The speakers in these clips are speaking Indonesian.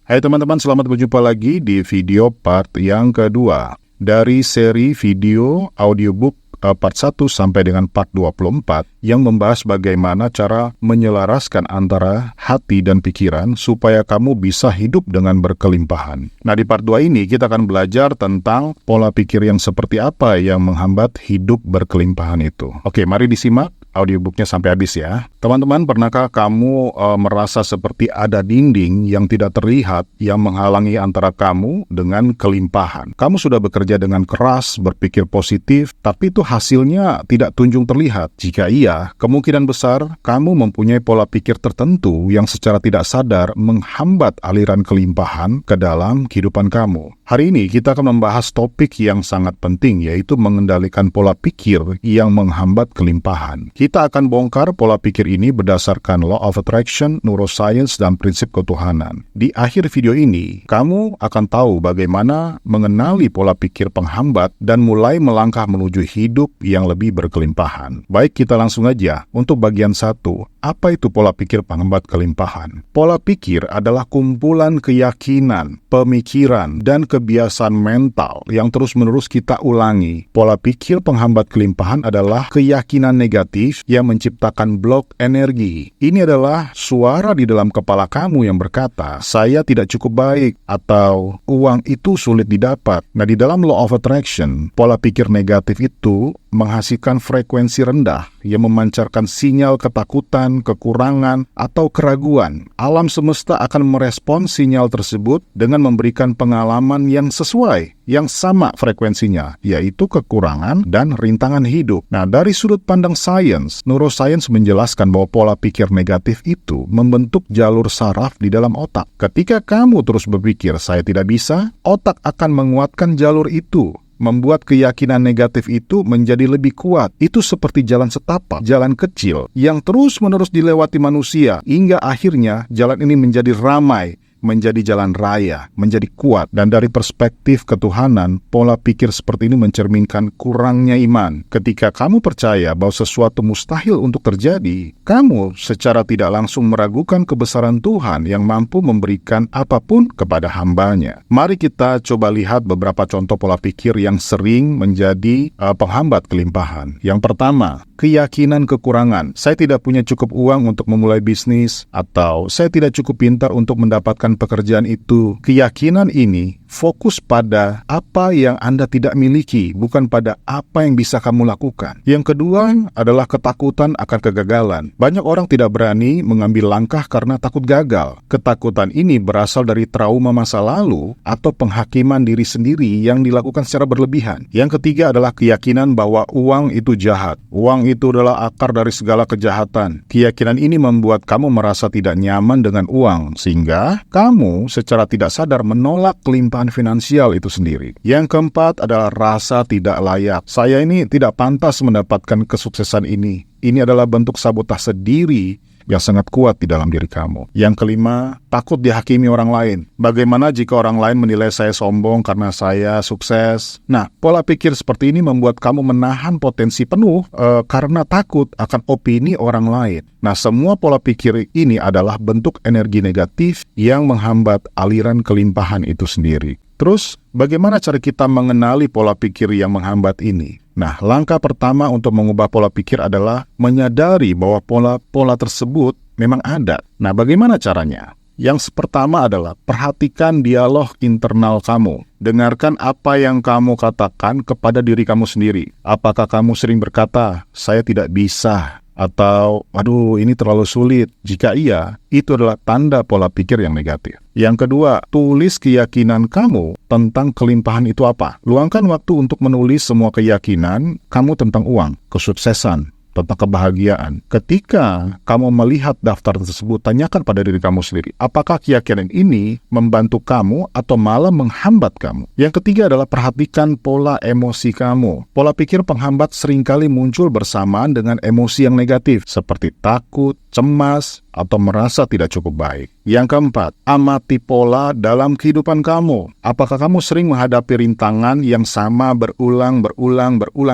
Hai teman-teman, selamat berjumpa lagi di video part yang kedua dari seri video audiobook part 1 sampai dengan part 24 yang membahas bagaimana cara menyelaraskan antara hati dan pikiran supaya kamu bisa hidup dengan berkelimpahan. Nah, di part 2 ini kita akan belajar tentang pola pikir yang seperti apa yang menghambat hidup berkelimpahan itu. Oke, mari disimak audiobooknya sampai habis ya. Teman-teman, pernahkah kamu merasa seperti ada dinding yang tidak terlihat yang menghalangi antara kamu dengan kelimpahan? Kamu sudah bekerja dengan keras, berpikir positif, tapi itu hasilnya tidak kunjung terlihat. Jika iya, kemungkinan besar kamu mempunyai pola pikir tertentu yang secara tidak sadar menghambat aliran kelimpahan ke dalam kehidupan kamu. Hari ini kita akan membahas topik yang sangat penting, yaitu mengendalikan pola pikir yang menghambat kelimpahan. Kita akan bongkar pola pikir ini berdasarkan Law of Attraction, Neuroscience, dan prinsip ketuhanan. Di akhir video ini, kamu akan tahu bagaimana mengenali pola pikir penghambat dan mulai melangkah menuju hidup yang lebih berkelimpahan. Baik, kita langsung aja. Untuk bagian 1, apa itu pola pikir penghambat kelimpahan? Pola pikir adalah kumpulan keyakinan, pemikiran, dan kebiasaan mental yang terus-menerus kita ulangi. Pola pikir penghambat kelimpahan adalah keyakinan negatif yang menciptakan blok energi. Ini adalah suara di dalam kepala kamu yang berkata, saya tidak cukup baik, atau uang itu sulit didapat. Nah, di dalam Law of Attraction, pola pikir negatif itu menghasilkan frekuensi rendah yang memancarkan sinyal ketakutan, kekurangan, atau keraguan. Alam semesta akan merespons sinyal tersebut dengan memberikan pengalaman yang sesuai, yang sama frekuensinya, yaitu kekurangan dan rintangan hidup. Nah, dari sudut pandang sains, neuroscience menjelaskan bahwa pola pikir negatif itu membentuk jalur saraf di dalam otak. Ketika kamu terus berpikir, saya tidak bisa, otak akan menguatkan jalur itu, membuat keyakinan negatif itu menjadi lebih kuat. Itu seperti jalan setapak, jalan kecil, yang terus-menerus dilewati manusia, hingga akhirnya jalan ini menjadi ramai, menjadi jalan raya, menjadi kuat. Dan dari perspektif ketuhanan, pola pikir seperti ini mencerminkan kurangnya iman. Ketika kamu percaya bahwa sesuatu mustahil untuk terjadi, kamu secara tidak langsung meragukan kebesaran Tuhan yang mampu memberikan apapun kepada hamba-Nya. Mari kita coba lihat beberapa contoh pola pikir yang sering menjadi penghambat kelimpahan. Yang pertama, keyakinan kekurangan. Saya tidak punya cukup uang untuk memulai bisnis, atau saya tidak cukup pintar untuk mendapatkan pekerjaan itu. Keyakinan ini fokus pada apa yang Anda tidak miliki, bukan pada apa yang bisa kamu lakukan. Yang kedua adalah ketakutan akan kegagalan. Banyak orang tidak berani mengambil langkah karena takut gagal. Ketakutan ini berasal dari trauma masa lalu atau penghakiman diri sendiri yang dilakukan secara berlebihan. Yang ketiga adalah keyakinan bahwa uang itu jahat. Uang itu adalah akar dari segala kejahatan. Keyakinan ini membuat kamu merasa tidak nyaman dengan uang, sehingga kamu secara tidak sadar menolak kelimpahan finansial itu sendiri. Yang keempat adalah rasa tidak layak. Saya ini tidak pantas mendapatkan kesuksesan ini. Ini adalah bentuk sabotase diri yang sangat kuat di dalam diri kamu. Yang kelima, takut dihakimi orang lain. Bagaimana jika orang lain menilai saya sombong karena saya sukses? Nah, pola pikir seperti ini membuat kamu menahan potensi penuh karena takut akan opini orang lain. Nah, semua pola pikir ini adalah bentuk energi negatif yang menghambat aliran kelimpahan itu sendiri. Terus, bagaimana cara kita mengenali pola pikir yang menghambat ini? Nah, langkah pertama untuk mengubah pola pikir adalah menyadari bahwa pola-pola tersebut memang ada. Nah, bagaimana caranya? Yang pertama adalah perhatikan dialog internal kamu. Dengarkan apa yang kamu katakan kepada diri kamu sendiri. Apakah kamu sering berkata, saya tidak bisa, atau, waduh, ini terlalu sulit? Jika iya, itu adalah tanda pola pikir yang negatif. Yang kedua, tulis keyakinan kamu tentang kelimpahan itu apa. Luangkan waktu untuk menulis semua keyakinan kamu tentang uang, kesuksesan, tentang kebahagiaan. Ketika kamu melihat daftar tersebut, tanyakan pada diri kamu sendiri, apakah keyakinan ini membantu kamu atau malah menghambat kamu? Yang ketiga adalah perhatikan pola emosi kamu. Pola pikir penghambat seringkali muncul bersamaan dengan emosi yang negatif, seperti takut, cemas, atau merasa tidak cukup baik. Yang keempat, amati pola dalam kehidupan kamu. Apakah kamu sering menghadapi rintangan yang sama berulang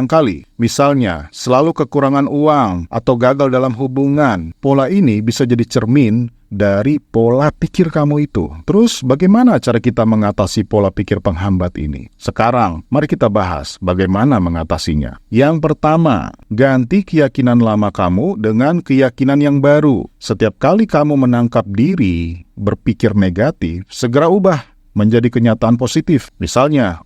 kali? Misalnya, selalu kekurangan uang atau gagal dalam hubungan. Pola ini bisa jadi cermin dari pola pikir kamu itu. Terus bagaimana cara kita mengatasi pola pikir penghambat ini? Sekarang, mari kita bahas bagaimana mengatasinya. Yang pertama, ganti keyakinan lama kamu dengan keyakinan yang baru. Setiap kali kamu menangkap diri berpikir negatif, segera ubah menjadi kenyataan positif. Misalnya,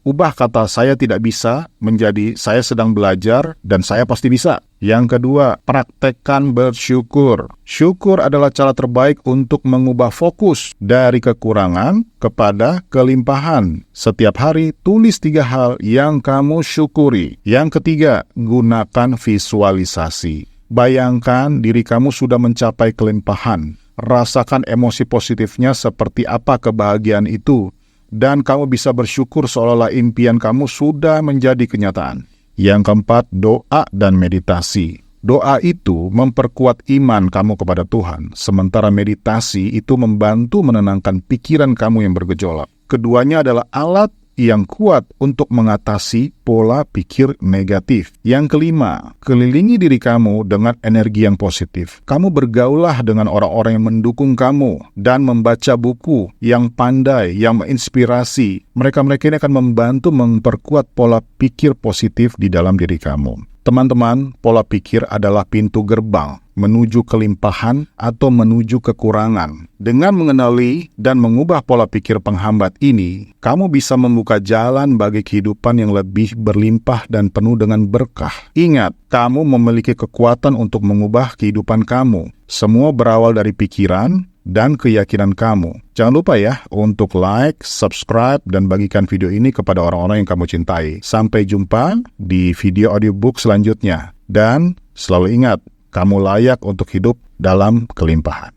ubah kata saya tidak bisa menjadi saya sedang belajar dan saya pasti bisa. Yang kedua, praktekkan bersyukur. Syukur adalah cara terbaik untuk mengubah fokus dari kekurangan kepada kelimpahan. Setiap hari, tulis 3 hal yang kamu syukuri. Yang ketiga, gunakan visualisasi. Bayangkan diri kamu sudah mencapai kelimpahan. Rasakan emosi positifnya seperti apa kebahagiaan itu, dan kamu bisa bersyukur seolah-olah impian kamu sudah menjadi kenyataan. Yang keempat, doa dan meditasi. Doa itu memperkuat iman kamu kepada Tuhan, sementara meditasi itu membantu menenangkan pikiran kamu yang bergejolak. Keduanya adalah alat yang kuat untuk mengatasi pola pikir negatif. Yang kelima, kelilingi diri kamu dengan energi yang positif. Kamu bergaulah dengan orang-orang yang mendukung kamu dan membaca buku yang pandai, yang menginspirasi. Mereka-mereka ini akan membantu memperkuat pola pikir positif di dalam diri kamu. Teman-teman, pola pikir adalah pintu gerbang menuju kelimpahan atau menuju kekurangan. Dengan mengenali dan mengubah pola pikir penghambat ini, kamu bisa membuka jalan bagi kehidupan yang lebih berlimpah dan penuh dengan berkah. Ingat, kamu memiliki kekuatan untuk mengubah kehidupan kamu. Semua berawal dari pikiran dan keyakinan kamu. Jangan lupa ya untuk like, subscribe, dan bagikan video ini kepada orang-orang yang kamu cintai. Sampai jumpa di video audiobook selanjutnya. Dan selalu ingat, kamu layak untuk hidup dalam kelimpahan.